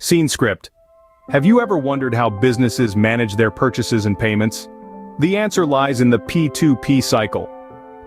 Scene script. Have you ever wondered how businesses manage their purchases and payments? The answer lies in the P2P cycle.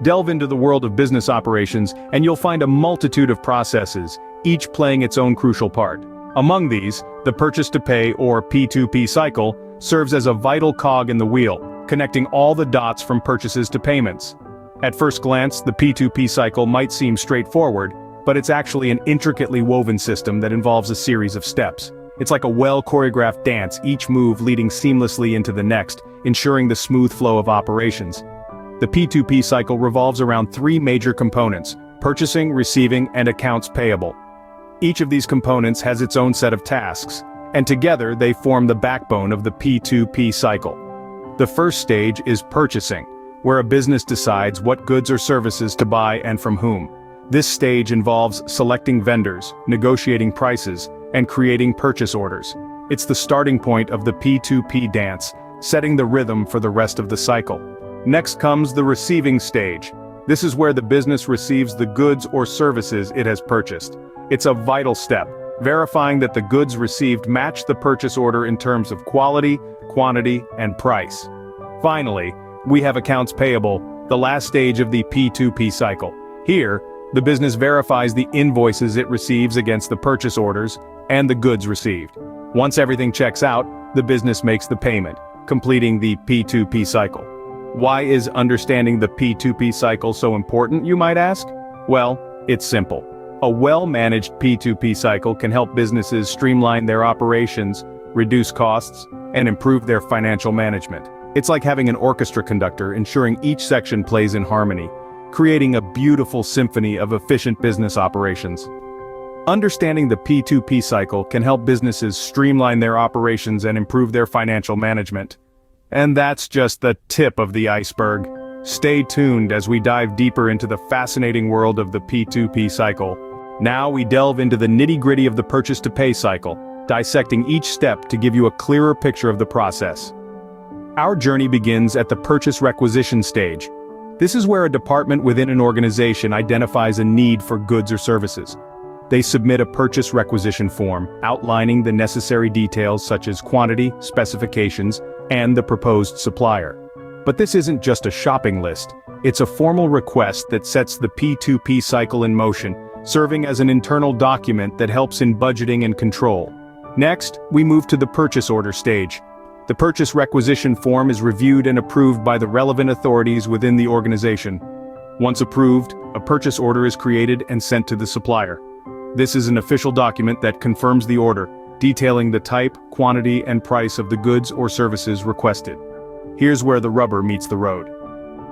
Delve into the world of business operations and you'll find a multitude of processes, each playing its own crucial part. Among these, the purchase-to-pay or P2P cycle serves as a vital cog in the wheel, connecting all the dots from purchases to payments. At first glance, the P2P cycle might seem straightforward, but it's actually an intricately woven system that involves a series of steps. It's like a well-choreographed dance, each move leading seamlessly into the next, ensuring the smooth flow of operations. The P2P cycle revolves around three major components: purchasing, receiving, and accounts payable. Each of these components has its own set of tasks, and together they form the backbone of the P2P cycle. The first stage is purchasing, where a business decides what goods or services to buy and from whom. This stage involves selecting vendors, negotiating prices, and creating purchase orders. It's the starting point of the P2P dance, setting the rhythm for the rest of the cycle. Next comes the receiving stage. This is where the business receives the goods or services it has purchased. It's a vital step, verifying that the goods received match the purchase order in terms of quality, quantity, and price. Finally, we have accounts payable, the last stage of the P2P cycle. Here, the business verifies the invoices it receives against the purchase orders and the goods received. Once everything checks out, the business makes the payment, completing the P2P cycle. Why is understanding the P2P cycle so important, you might ask? Well, it's simple. A well-managed P2P cycle can help businesses streamline their operations, reduce costs, and improve their financial management. It's like having an orchestra conductor ensuring each section plays in harmony, creating a beautiful symphony of efficient business operations. Understanding the P2P cycle can help businesses streamline their operations and improve their financial management. And that's just the tip of the iceberg. Stay tuned as we dive deeper into the fascinating world of the P2P cycle. Now we delve into the nitty-gritty of the purchase-to-pay cycle, dissecting each step to give you a clearer picture of the process. Our journey begins at the purchase requisition stage. This is where a department within an organization identifies a need for goods or services. They submit a purchase requisition form, outlining the necessary details such as quantity, specifications, and the proposed supplier. But this isn't just a shopping list. It's a formal request that sets the P2P cycle in motion, serving as an internal document that helps in budgeting and control. Next, we move to the purchase order stage. The purchase requisition form is reviewed and approved by the relevant authorities within the organization. Once approved, a purchase order is created and sent to the supplier. This is an official document that confirms the order, detailing the type, quantity, and price of the goods or services requested. Here's where the rubber meets the road.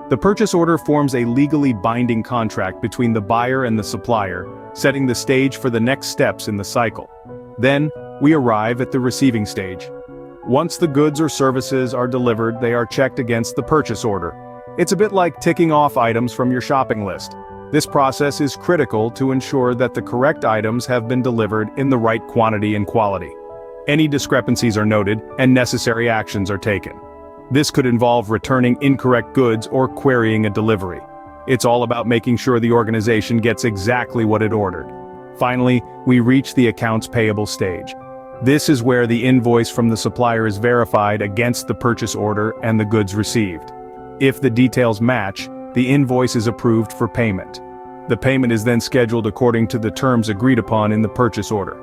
The purchase order forms a legally binding contract between the buyer and the supplier, setting the stage for the next steps in the cycle. Then, we arrive at the receiving stage. Once the goods or services are delivered, they are checked against the purchase order. It's a bit like ticking off items from your shopping list. This process is critical to ensure that the correct items have been delivered in the right quantity and quality. Any discrepancies are noted, and necessary actions are taken. This could involve returning incorrect goods or querying a delivery. It's all about making sure the organization gets exactly what it ordered. Finally, we reach the accounts payable stage. This is where the invoice from the supplier is verified against the purchase order and the goods received. If the details match, the invoice is approved for payment. The payment is then scheduled according to the terms agreed upon in the purchase order.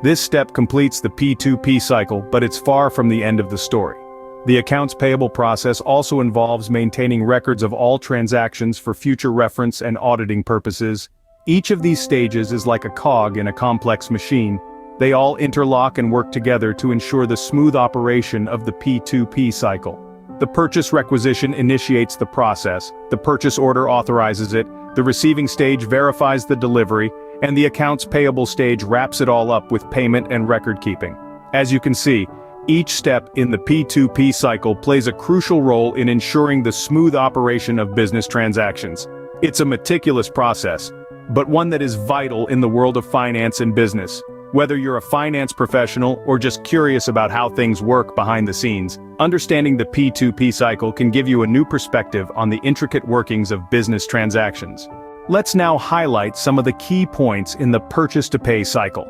This step completes the P2P cycle, but it's far from the end of the story. The accounts payable process also involves maintaining records of all transactions for future reference and auditing purposes. Each of these stages is like a cog in a complex machine. They all interlock and work together to ensure the smooth operation of the P2P cycle. The purchase requisition initiates the process, the purchase order authorizes it, the receiving stage verifies the delivery, and the accounts payable stage wraps it all up with payment and record keeping. As you can see, each step in the P2P cycle plays a crucial role in ensuring the smooth operation of business transactions. It's a meticulous process, but one that is vital in the world of finance and business. Whether you're a finance professional or just curious about how things work behind the scenes, understanding the P2P cycle can give you a new perspective on the intricate workings of business transactions. Let's now highlight some of the key points in the purchase-to-pay cycle.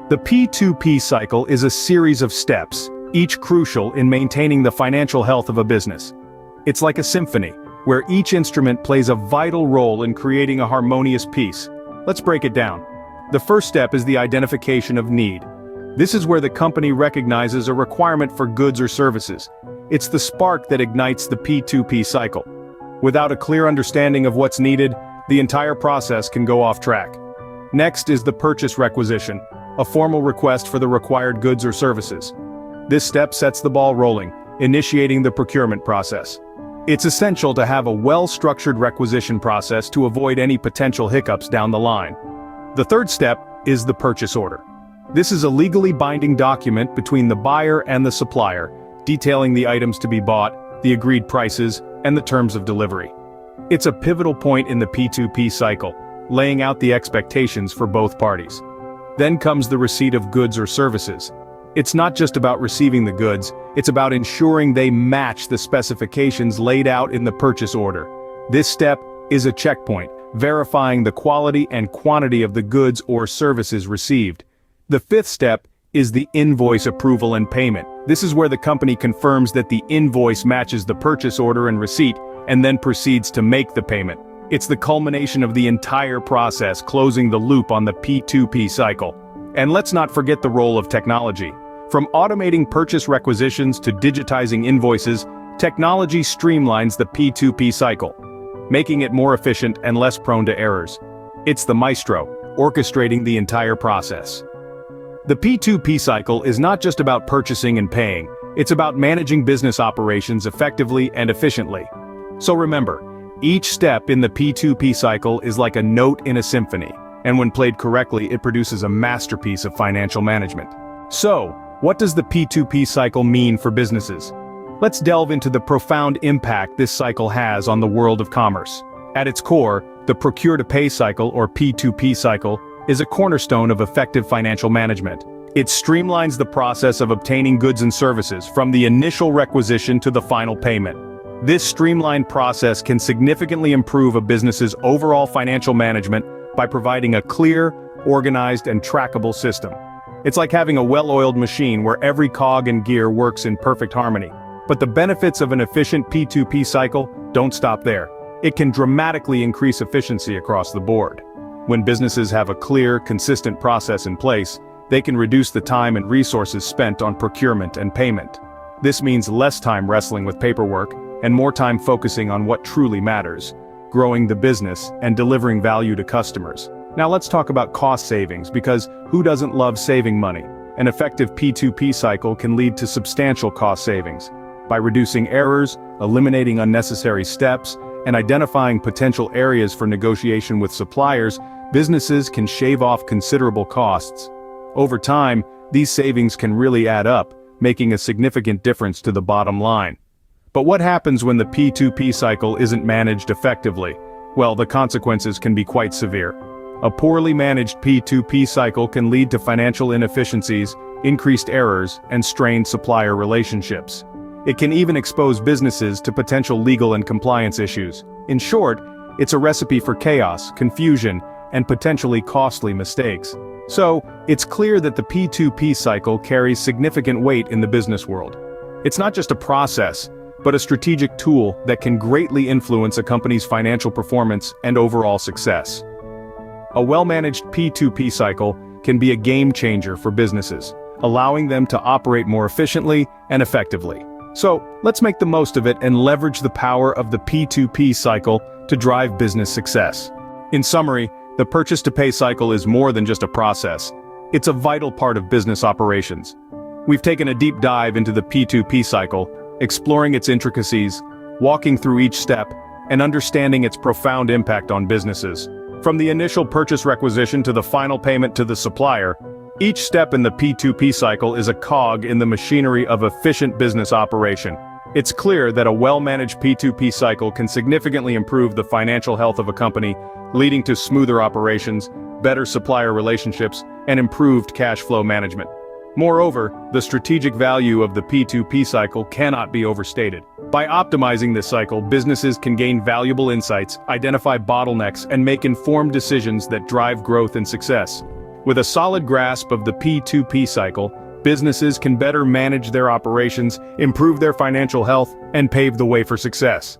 The P2P cycle is a series of steps, each crucial in maintaining the financial health of a business. It's like a symphony, where each instrument plays a vital role in creating a harmonious piece. Let's break it down. The first step is the identification of need. This is where the company recognizes a requirement for goods or services. It's the spark that ignites the P2P cycle. Without a clear understanding of what's needed, the entire process can go off track. Next is the purchase requisition, a formal request for the required goods or services. This step sets the ball rolling, initiating the procurement process. It's essential to have a well-structured requisition process to avoid any potential hiccups down the line. The third step is the purchase order. This is a legally binding document between the buyer and the supplier, detailing the items to be bought, the agreed prices, and the terms of delivery. It's a pivotal point in the P2P cycle, laying out the expectations for both parties. Then comes the receipt of goods or services. It's not just about receiving the goods, it's about ensuring they match the specifications laid out in the purchase order. This step is a checkpoint, verifying the quality and quantity of the goods or services received. The fifth step is the invoice approval and payment. This is where the company confirms that the invoice matches the purchase order and receipt, and then proceeds to make the payment. It's the culmination of the entire process, closing the loop on the P2P cycle. And let's not forget the role of technology. From automating purchase requisitions to digitizing invoices, technology streamlines the P2P cycle, making it more efficient and less prone to errors. It's the maestro, orchestrating the entire process. The P2P cycle is not just about purchasing and paying, it's about managing business operations effectively and efficiently. So remember, each step in the P2P cycle is like a note in a symphony, and when played correctly, it produces a masterpiece of financial management. So, what does the P2P cycle mean for businesses? Let's delve into the profound impact this cycle has on the world of commerce. At its core, the procure-to-pay cycle, or P2P cycle, is a cornerstone of effective financial management. It streamlines the process of obtaining goods and services from the initial requisition to the final payment. This streamlined process can significantly improve a business's overall financial management by providing a clear, organized, and trackable system. It's like having a well-oiled machine where every cog and gear works in perfect harmony. But the benefits of an efficient P2P cycle don't stop there. It can dramatically increase efficiency across the board. When businesses have a clear, consistent process in place, they can reduce the time and resources spent on procurement and payment. This means less time wrestling with paperwork and more time focusing on what truly matters, growing the business and delivering value to customers. Now let's talk about cost savings, because who doesn't love saving money? An effective P2P cycle can lead to substantial cost savings. By reducing errors, eliminating unnecessary steps, and identifying potential areas for negotiation with suppliers, businesses can shave off considerable costs. Over time, these savings can really add up, making a significant difference to the bottom line. But what happens when the P2P cycle isn't managed effectively? Well, the consequences can be quite severe. A poorly managed P2P cycle can lead to financial inefficiencies, increased errors, and strained supplier relationships. It can even expose businesses to potential legal and compliance issues. In short, it's a recipe for chaos, confusion, and potentially costly mistakes. So, it's clear that the P2P cycle carries significant weight in the business world. It's not just a process, but a strategic tool that can greatly influence a company's financial performance and overall success. A well-managed P2P cycle can be a game changer for businesses, allowing them to operate more efficiently and effectively. So, let's make the most of it and leverage the power of the P2P cycle to drive business success. In summary, the purchase-to-pay cycle is more than just a process. It's a vital part of business operations. We've taken a deep dive into the P2P cycle, exploring its intricacies, walking through each step, and understanding its profound impact on businesses. From the initial purchase requisition to the final payment to the supplier, each step in the P2P cycle is a cog in the machinery of efficient business operation. It's clear that a well-managed P2P cycle can significantly improve the financial health of a company, leading to smoother operations, better supplier relationships, and improved cash flow management. Moreover, the strategic value of the P2P cycle cannot be overstated. By optimizing this cycle, businesses can gain valuable insights, identify bottlenecks, and make informed decisions that drive growth and success. With a solid grasp of the P2P cycle, businesses can better manage their operations, improve their financial health, and pave the way for success.